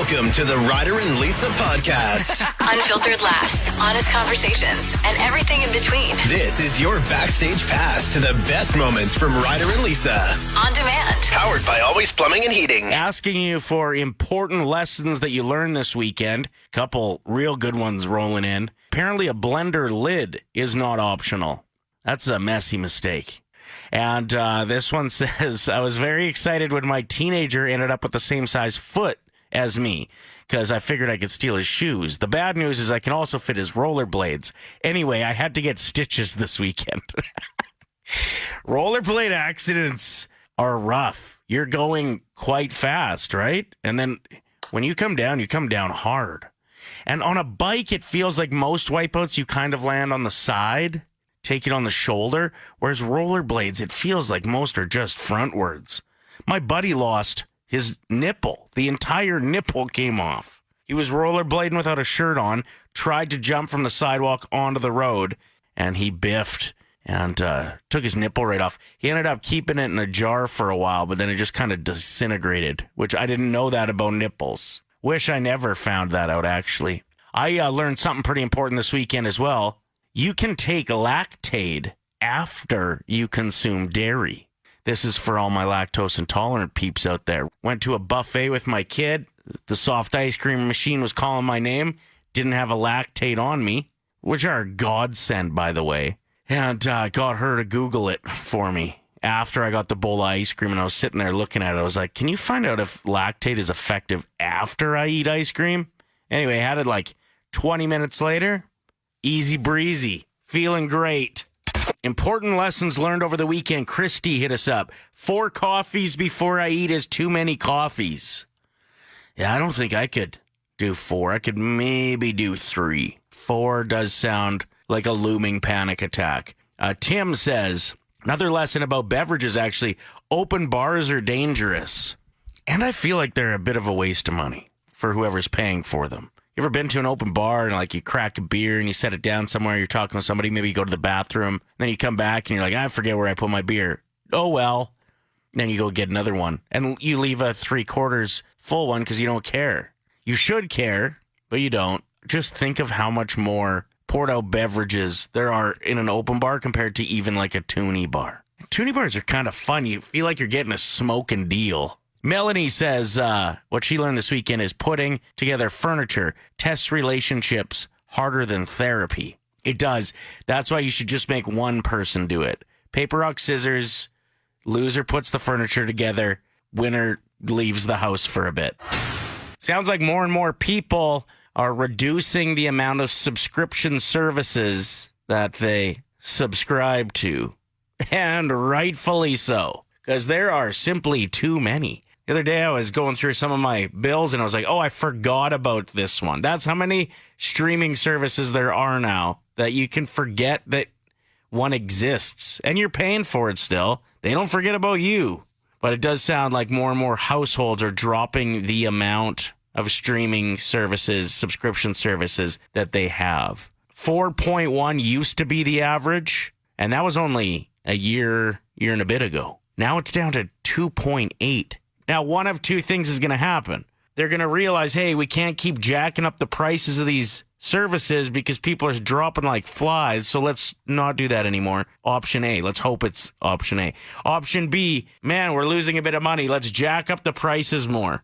Welcome to the Ryder and Lisa podcast. Unfiltered laughs, honest conversations, and everything in between. This is your backstage pass to the best moments from Ryder and Lisa. On demand. Powered by Always Plumbing and Heating. Asking you for important lessons that you learned this weekend. Couple real good ones rolling in. Apparently a blender lid is not optional. That's a messy mistake. And this one says, I was very excited when my teenager ended up with the same size foot as me because I figured I could steal his shoes. The bad news is I can also fit his rollerblades. Anyway, I had to get stitches this weekend. Rollerblade accidents are rough. You're going quite fast, right? And then when you come down hard. And on a bike, it feels like most wipeouts, you kind of land on the side, take it on the shoulder, whereas rollerblades, it feels like most are just frontwards. My buddy lost his nipple. The entire nipple came off. He was rollerblading without a shirt on, tried to jump from the sidewalk onto the road, and he biffed and took his nipple right off. He ended up keeping it in a jar for a while, but then it just kind of disintegrated, which I didn't know that about nipples. Wish I never found that out, actually. I learned something pretty important this weekend as well. You can take Lactaid after you consume dairy. This is for all my lactose intolerant peeps out there. Went to a buffet with my kid. The soft ice cream machine was calling my name. Didn't have a Lactaid on me, which are a godsend, by the way. And got her to Google it for me. After I got the bowl of ice cream and I was sitting there looking at it, I was like, can you find out if Lactaid is effective after I eat ice cream? Anyway, I had it like 20 minutes later. Easy breezy. Feeling great. Important lessons learned over the weekend. Christy hit us up. 4 coffees before I eat is too many coffees. Yeah, I don't think I could do 4. I could maybe do 3. 4 does sound like a looming panic attack. Tim says, another lesson about beverages, actually, open bars are dangerous. And I feel like they're a bit of a waste of money for whoever's paying for them. You ever been to an open bar and like you crack a beer and you set it down somewhere, you're talking to somebody, maybe you go to the bathroom, then you come back and you're like, I forget where I put my beer. Oh, well. Then you go get another one and you leave a 3/4 full one because you don't care. You should care, but you don't. Just think of how much more poured out beverages there are in an open bar compared to even like a toonie bar. Toonie bars are kind of fun. You feel like you're getting a smoking deal. Melanie says what she learned this weekend is putting together furniture tests relationships harder than therapy. It does. That's why you should just make one person do it. Paper, rock, scissors. Loser puts the furniture together. Winner leaves the house for a bit. Sounds like more and more people are reducing the amount of subscription services that they subscribe to. And rightfully so, because there are simply too many. The other day I was going through some of my bills and I was like, oh, I forgot about this one. That's how many streaming services there are now that you can forget that one exists. And you're paying for it still. They don't forget about you. But it does sound like more and more households are dropping the amount of streaming services, subscription services that they have. 4.1 used to be the average, and that was only a year and a bit ago. Now it's down to 2.8. Now, one of two things is going to happen. They're going to realize, hey, we can't keep jacking up the prices of these services because people are dropping like flies, so let's not do that anymore. Option A. Let's hope it's option A. Option B, man, we're losing a bit of money. Let's jack up the prices more.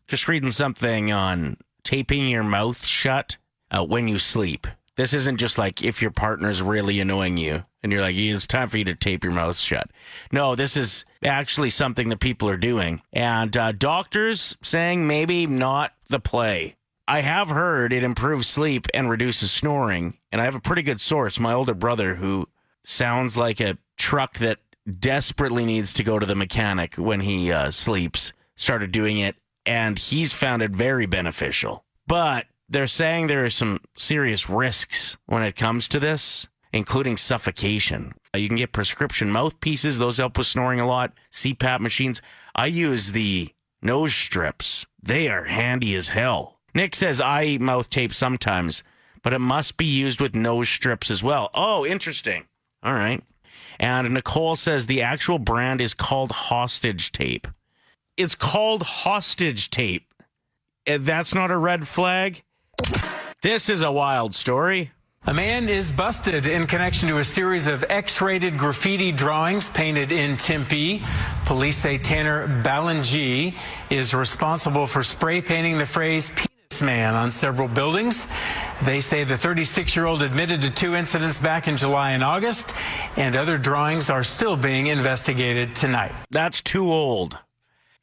Just reading something on taping your mouth shut when you sleep. This isn't just like if your partner's really annoying you and you're like, it's time for you to tape your mouth shut. No, this is actually something that people are doing. And doctors saying maybe not the play. I have heard it improves sleep and reduces snoring. And I have a pretty good source, my older brother, who sounds like a truck that desperately needs to go to the mechanic when he sleeps, started doing it. And he's found it very beneficial. But they're saying there are some serious risks when it comes to this, including suffocation. You can get prescription mouthpieces. Those help with snoring a lot. CPAP machines. I use the nose strips. They are handy as hell. Nick says I mouth tape sometimes, but it must be used with nose strips as well. Oh, interesting. All right. And Nicole says the actual brand is called Hostage Tape. It's called Hostage Tape. That's not a red flag. This is a wild story. A man is busted in connection to a series of X-rated graffiti drawings painted in Tempe. Police say Tanner Balangi is responsible for spray painting the phrase "penis man" on several buildings. They say the 36-year-old admitted to 2 incidents back in July and August, and other drawings are still being investigated tonight. That's too old.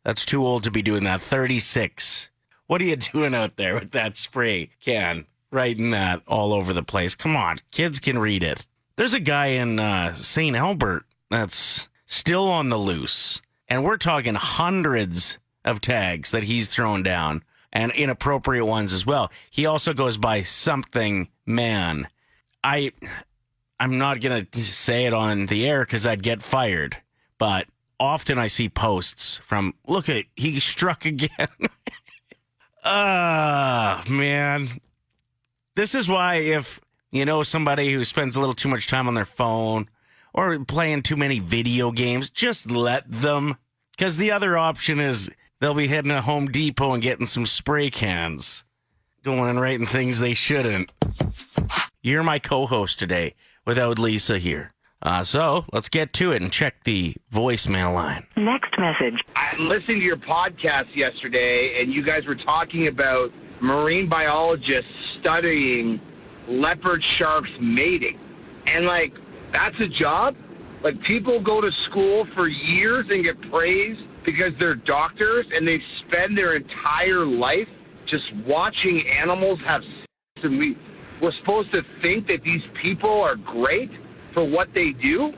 That's too old to be doing that. 36. What are you doing out there with that spray can? Writing that all over the place. Come on, kids can read it. There's a guy in St. Albert that's still on the loose, and we're talking hundreds of tags that he's thrown down, and inappropriate ones as well. He also goes by something man. I'm not going to say it on the air because I'd get fired, but often I see posts from, look at, he struck again. Man. This is why if you know somebody who spends a little too much time on their phone or playing too many video games, just let them. Because the other option is they'll be heading to Home Depot and getting some spray cans, going and writing things they shouldn't. You're my co-host today without Lisa here. So let's get to it and check the voicemail line. Next message. I'm listening to your podcast yesterday, and you guys were talking about marine biologists studying leopard sharks mating. And, like, that's a job? Like, people go to school for years and get praised because they're doctors, and they spend their entire life just watching animals have sex, and we're supposed to think that these people are great for what they do?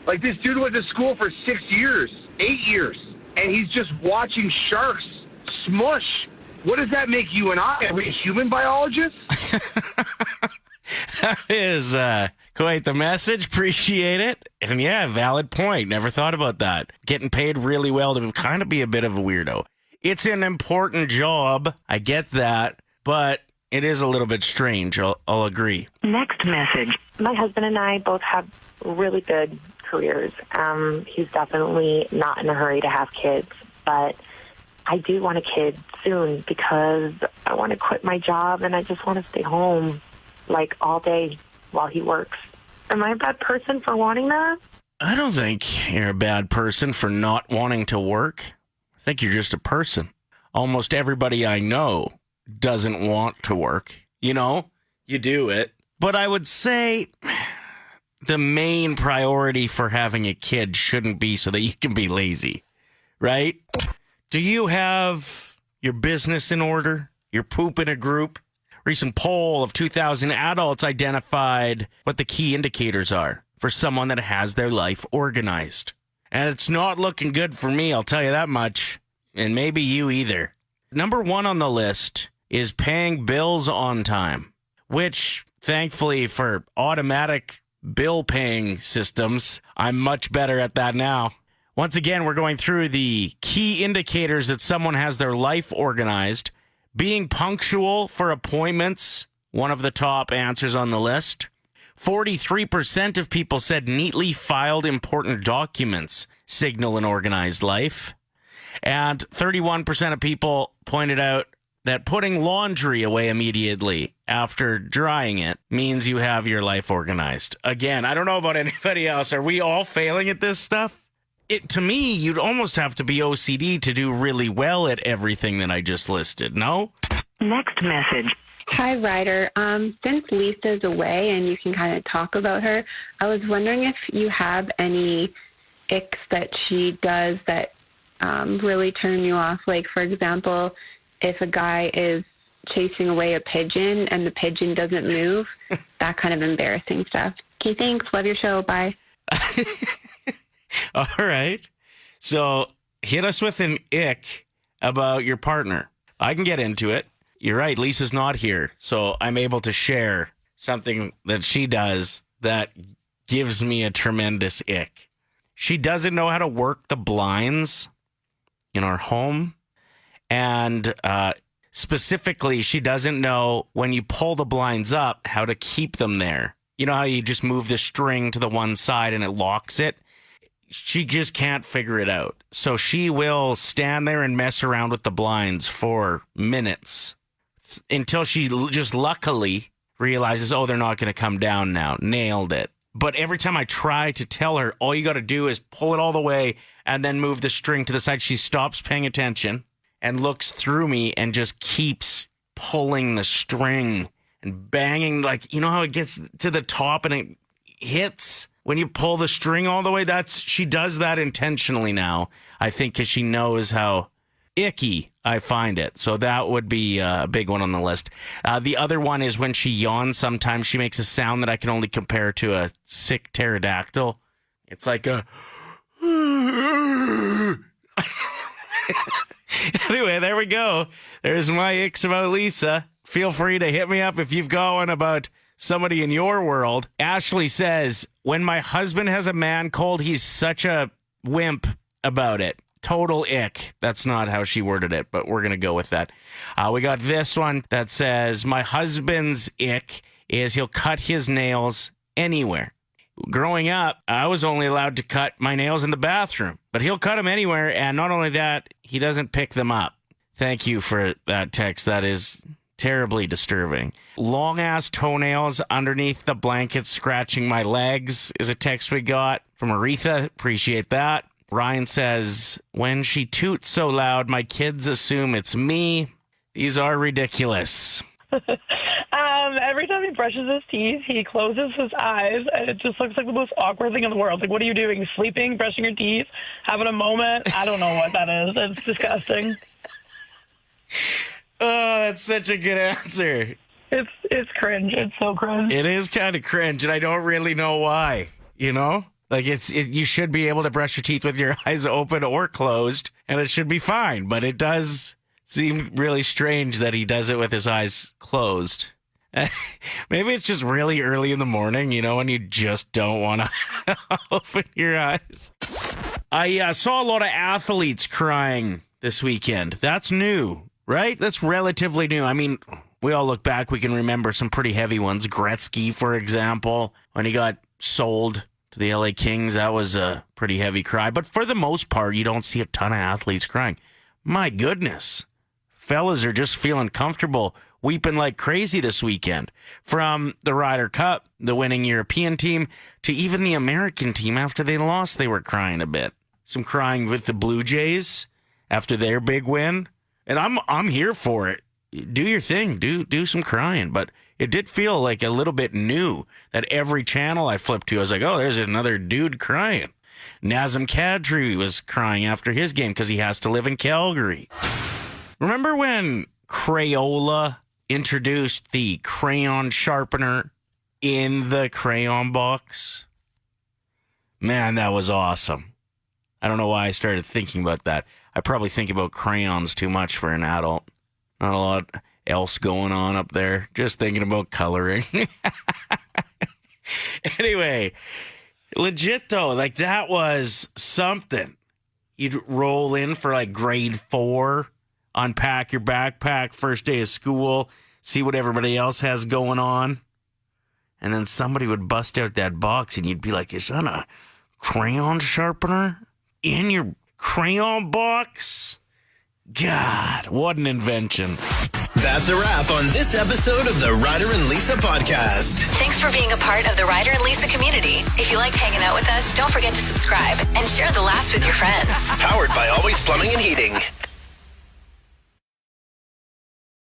Like, this dude went to school for 6 years, 8 years, and he's just watching sharks smush. What does that make you and I? Are we human biologists? That is quite the message. Appreciate it. And yeah, valid point. Never thought about that. Getting paid really well to kind of be a bit of a weirdo. It's an important job. I get that. But it is a little bit strange. I'll agree. Next message. My husband and I both have really good careers. He's definitely not in a hurry to have kids, but I do want a kid soon because I want to quit my job and I just want to stay home like all day while he works. Am I a bad person for wanting that? I don't think you're a bad person for not wanting to work. I think you're just a person. Almost everybody I know doesn't want to work. You know, you do it. But I would say the main priority for having a kid shouldn't be so that you can be lazy, right? Do you have your business in order? Your poop in a group? Recent poll of 2,000 adults identified what the key indicators are for someone that has their life organized. And it's not looking good for me, I'll tell you that much. And maybe you either. Number 1 on the list is paying bills on time, which thankfully for automatic bill paying systems, I'm much better at that now. Once again, we're going through the key indicators that someone has their life organized. Being punctual for appointments, one of the top answers on the list. 43% of people said neatly filed important documents signal an organized life. And 31% of people pointed out that putting laundry away immediately after drying it means you have your life organized. Again, I don't know about anybody else. Are we all failing at this stuff? To me, you'd almost have to be OCD to do really well at everything that I just listed, no? Next message. Hi, Ryder. Since Lisa's away and you can kind of talk about her, I was wondering if you have any icks that she does that really turn you off. Like, for example, if a guy is chasing away a pigeon and the pigeon doesn't move, that kind of embarrassing stuff. Okay, thanks. Love your show. Bye. All right. So hit us with an ick about your partner. I can get into it. You're right. Lisa's not here. So I'm able to share something that she does that gives me a tremendous ick. She doesn't know how to work the blinds in our home. And specifically, she doesn't know when you pull the blinds up, how to keep them there. You know how you just move the string to the one side and it locks it? she just can't figure it out. So she will stand there and mess around with the blinds for minutes until she just luckily realizes, oh, they're not going to come down now. Nailed it. But every time I try to tell her, all you got to do is pull it all the way and then move the string to the side, she stops paying attention and looks through me and just keeps pulling the string and banging. Like, you know how it gets to the top and it hits when you pull the string all the way? She does that intentionally now, I think, because she knows how icky I find it. So that would be a big one on the list. The other one is when she yawns, sometimes she makes a sound that I can only compare to a sick pterodactyl. It's like a... Anyway, there we go. There's my icks about Lisa. Feel free to hit me up if you've got one about somebody in your world. Ashley says, when my husband has a man cold, he's such a wimp about it. Total ick. That's not how she worded it, but we're going to go with that. We got this one that says, my husband's ick is he'll cut his nails anywhere. Growing up, I was only allowed to cut my nails in the bathroom, but he'll cut them anywhere, and not only that, he doesn't pick them up. Thank you for that text. That is terribly disturbing. Long-ass toenails underneath the blanket scratching my legs is a text we got from Aretha. Appreciate that. Ryan says, when she toots so loud, my kids assume it's me. These are ridiculous. Every time he brushes his teeth, he closes his eyes, and it just looks like the most awkward thing in the world. Like, what are you doing? Sleeping, brushing your teeth, having a moment? I don't know what that is. It's disgusting. Oh, that's such a good answer. It's cringe. It's so cringe. It is kind of cringe, and I don't really know why, you know? Like, you should be able to brush your teeth with your eyes open or closed, and it should be fine. But it does seem really strange that he does it with his eyes closed. Maybe it's just really early in the morning, you know, and you just don't want to open your eyes. I saw a lot of athletes crying this weekend. That's new, right? That's relatively new. I mean, we all look back, we can remember some pretty heavy ones. Gretzky, for example, when he got sold to the LA Kings, that was a pretty heavy cry. But for the most part, you don't see a ton of athletes crying. My goodness. Fellas are just feeling comfortable weeping like crazy this weekend. From the Ryder Cup, the winning European team, to even the American team after they lost, they were crying a bit. Some crying with the Blue Jays after their big win. And I'm here for it. Do your thing. Do some crying. But it did feel like a little bit new that every channel I flipped to, I was like, oh, there's another dude crying. Nazem Kadri was crying after his game because he has to live in Calgary. Remember when Crayola introduced the crayon sharpener in the crayon box? Man, that was awesome. I don't know why I started thinking about that. I probably think about crayons too much for an adult. Not a lot else going on up there. Just thinking about coloring. Anyway, legit though, like that was something. You'd roll in for like grade 4, unpack your backpack, first day of school, see what everybody else has going on. And then somebody would bust out that box and you'd be like, is that a crayon sharpener in your crayon box? God, what an invention. That's a wrap on this episode of the Ryder and Lisa podcast. Thanks for being a part of the Ryder and Lisa community. If you liked hanging out with us, don't forget to subscribe and share the laughs with your friends. Powered by Always Plumbing and Heating.